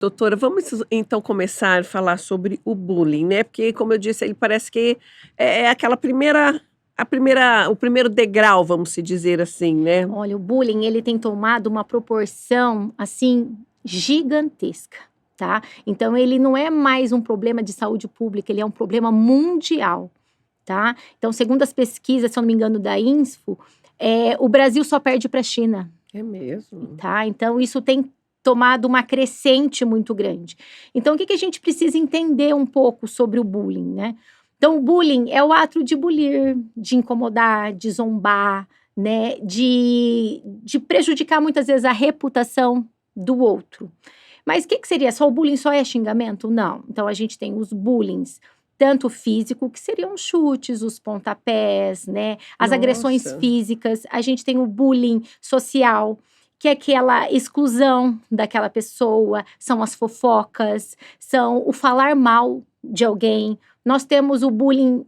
Doutora, vamos então começar a falar sobre o bullying, né? Porque, como eu disse, ele parece que é aquela o primeiro degrau, vamos se dizer assim, né? Olha, o bullying, ele tem tomado uma proporção, assim, gigantesca, tá? Então, ele não é mais um problema de saúde pública, ele é um problema mundial, tá? Então, segundo as pesquisas, se eu não me engano, da INSFO, o Brasil só perde para a China, É mesmo. tá? Então, isso tem tomado uma crescente muito grande. Então, o que a gente precisa entender um pouco sobre o bullying, né? Então, o bullying é o ato de bulir, de incomodar, de zombar, né? De prejudicar muitas vezes a reputação do outro. Mas o que seria? Só o bullying só é xingamento? Não. Então, a gente tem os bullyings, tanto físico, que seriam os chutes, os pontapés, né? As agressões Nossa. físicas. A gente tem o bullying social, que é aquela exclusão daquela pessoa, são as fofocas, são o falar mal de alguém. Nós temos o bullying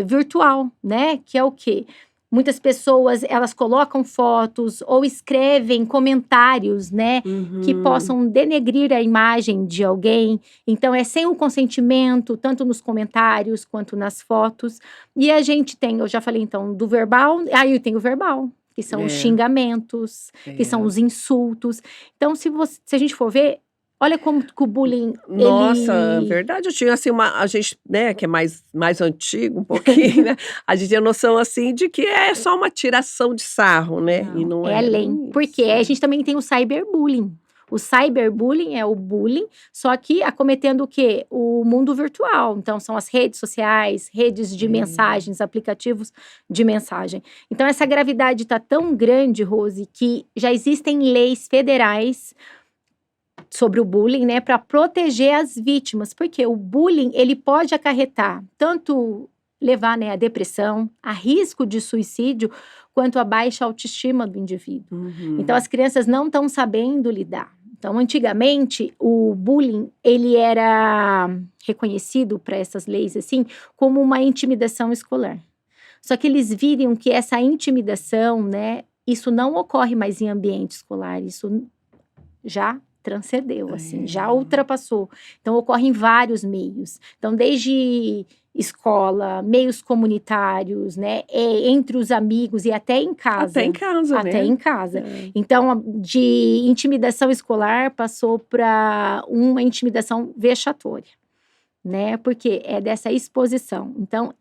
virtual, né? Que é o quê? Muitas pessoas, elas colocam fotos ou escrevem comentários, né? Que possam denegrir a imagem de alguém. Então, é sem o consentimento, tanto nos comentários quanto nas fotos. E a gente tem, eu já falei então, do verbal, aí tem o verbal, que são os xingamentos, que são os insultos. Então, se a gente for ver, olha como que o bullying, Nossa, verdade, eu tinha assim a gente, né, que é mais antigo um pouquinho, né, a gente tinha noção, assim, de que é só uma tiração de sarro, né, e não é é além. bem Porque isso. a gente também tem o cyberbullying. O cyberbullying é o bullying, só que acometendo o quê? O mundo virtual. Então, são as redes sociais, redes de mensagens, aplicativos de mensagem. Então, essa gravidade está tão grande, Rose, que já existem leis federais sobre o bullying, né, para proteger as vítimas, porque o bullying, ele pode acarretar tanto levar, né, a depressão, a risco de suicídio, quanto a baixa autoestima do indivíduo. Então, as crianças não estão sabendo lidar. Então, antigamente, o bullying, ele era reconhecido para essas leis, assim, como uma intimidação escolar. Só que eles viram que essa intimidação, né, isso não ocorre mais em ambiente escolar, isso já transcendeu, assim, já ultrapassou. Então, ocorre em vários meios. Então, desde escola, meios comunitários, né, entre os amigos e até em casa. Até em casa, né? Até em casa. Então, de intimidação escolar, passou para uma intimidação vexatória, né, porque é dessa exposição. Então,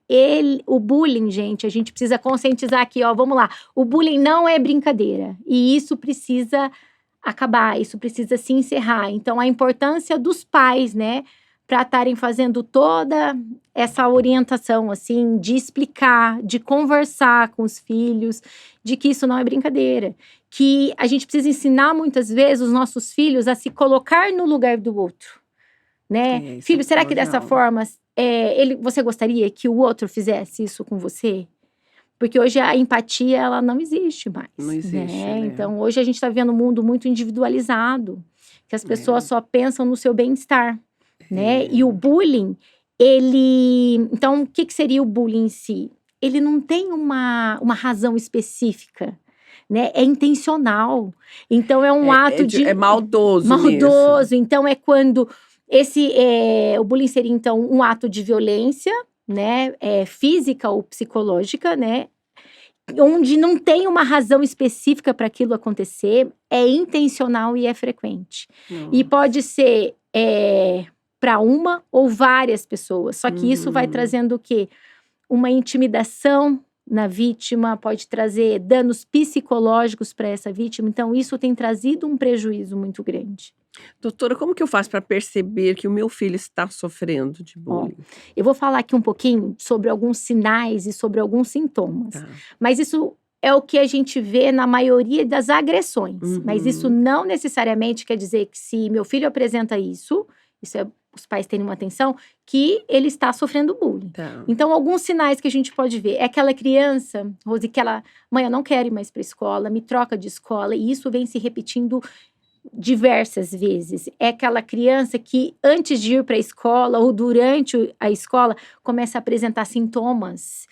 o bullying, gente, a gente precisa conscientizar aqui, ó, vamos lá. O bullying não é brincadeira, e isso precisa acabar, isso precisa se encerrar. Então, a importância dos pais, né, para estarem fazendo toda essa orientação, assim, de explicar, de conversar com os filhos, de que isso não é brincadeira. Que a gente precisa ensinar, muitas vezes, os nossos filhos a se colocar no lugar do outro, né? Filho, será que dessa forma, você gostaria que o outro fizesse isso com você? Porque hoje a empatia, ela não existe mais. Não existe, né? Então, hoje a gente está vivendo um mundo muito individualizado, que as pessoas só pensam no seu bem-estar, né? E o bullying, Então, o que seria o bullying em si? Ele não tem uma razão específica, né? É intencional. Então, é um ato de... É maldoso Maldoso. mesmo. Então, é quando... o bullying seria, então, um ato de violência, né, física ou psicológica, né, onde não tem uma razão específica para aquilo acontecer, é intencional e é frequente. E pode ser para uma ou várias pessoas, só que isso vai trazendo o quê? Uma intimidação na vítima, pode trazer danos psicológicos para essa vítima, então isso tem trazido um prejuízo muito grande. Doutora, como que eu faço para perceber que o meu filho está sofrendo de bullying? Eu vou falar aqui um pouquinho sobre alguns sinais e sobre alguns sintomas. Mas isso é o que a gente vê na maioria das agressões. Mas isso não necessariamente quer dizer que se meu filho apresenta isso é os pais terem uma atenção, que ele está sofrendo bullying. Então, alguns sinais que a gente pode ver. É aquela criança, Rose, que mãe, eu não quero ir mais para a escola, me troca de escola. E isso vem se repetindo diversas vezes. É aquela criança que antes de ir para a escola ou durante a escola começa a apresentar sintomas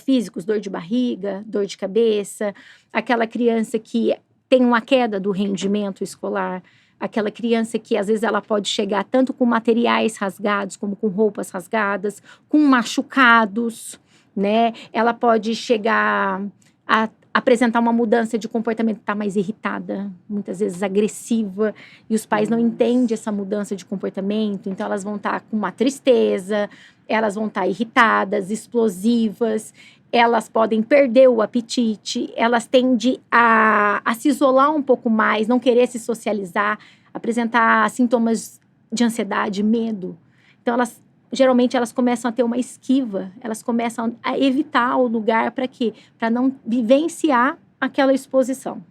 físicos, dor de barriga, dor de cabeça. Aquela criança que tem uma queda do rendimento escolar. aquela criança que às vezes ela pode chegar tanto com materiais rasgados, como com roupas rasgadas, com machucados, né? Ela pode chegar a apresentar uma mudança de comportamento, tá mais irritada, muitas vezes agressiva, e os pais não entendem essa mudança de comportamento, então elas vão estar com uma tristeza, elas vão estar irritadas, explosivas, elas podem perder o apetite, elas tendem a se isolar um pouco mais, não querer se socializar, apresentar sintomas de ansiedade, medo. Então, geralmente, elas começam a ter uma esquiva, elas começam a evitar o lugar para quê? Para não vivenciar aquela exposição.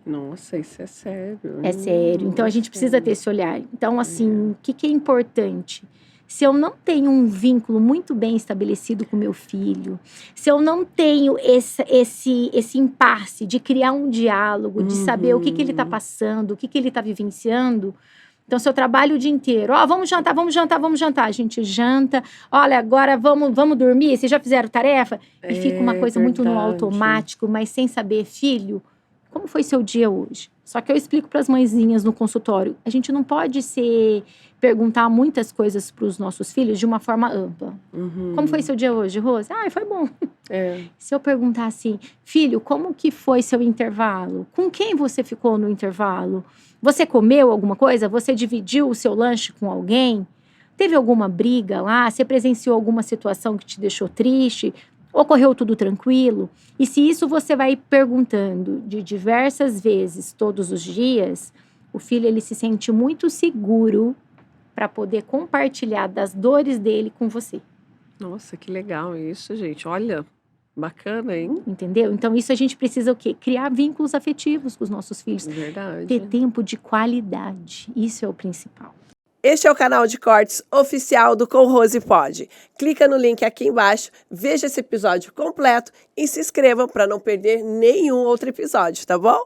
Nossa, isso é sério. É sério. Então, a gente precisa ter esse olhar. Então, assim, o que é importante? Se eu não tenho um vínculo muito bem estabelecido com meu filho, se eu não tenho esse impasse de criar um diálogo, de saber o que ele está passando, o que ele está vivenciando. Então, se eu trabalho o dia inteiro, vamos jantar, a gente janta, olha, agora vamos dormir, vocês já fizeram tarefa? E fica uma coisa muito no automático, mas sem saber, filho, como foi seu dia hoje? Só que eu explico para as mãezinhas no consultório, a gente não pode perguntar muitas coisas para os nossos filhos de uma forma ampla. Como foi seu dia hoje, Rose? Foi bom. Se eu perguntar assim, filho, como que foi seu intervalo? Com quem você ficou no intervalo? Você comeu alguma coisa? Você dividiu o seu lanche com alguém? Teve alguma briga lá? Você presenciou alguma situação que te deixou triste? Ocorreu tudo tranquilo? E se isso você vai perguntando de diversas vezes, todos os dias, o filho ele se sente muito seguro para poder compartilhar das dores dele com você. Nossa, que legal isso, gente. Olha, bacana, hein? Entendeu? Então, isso a gente precisa o quê? Criar vínculos afetivos com os nossos filhos. Verdade. Ter tempo de qualidade. Isso é o principal. Este é o canal de cortes oficial do Com Rose Pode. Clica no link aqui embaixo, veja esse episódio completo e se inscreva para não perder nenhum outro episódio, tá bom?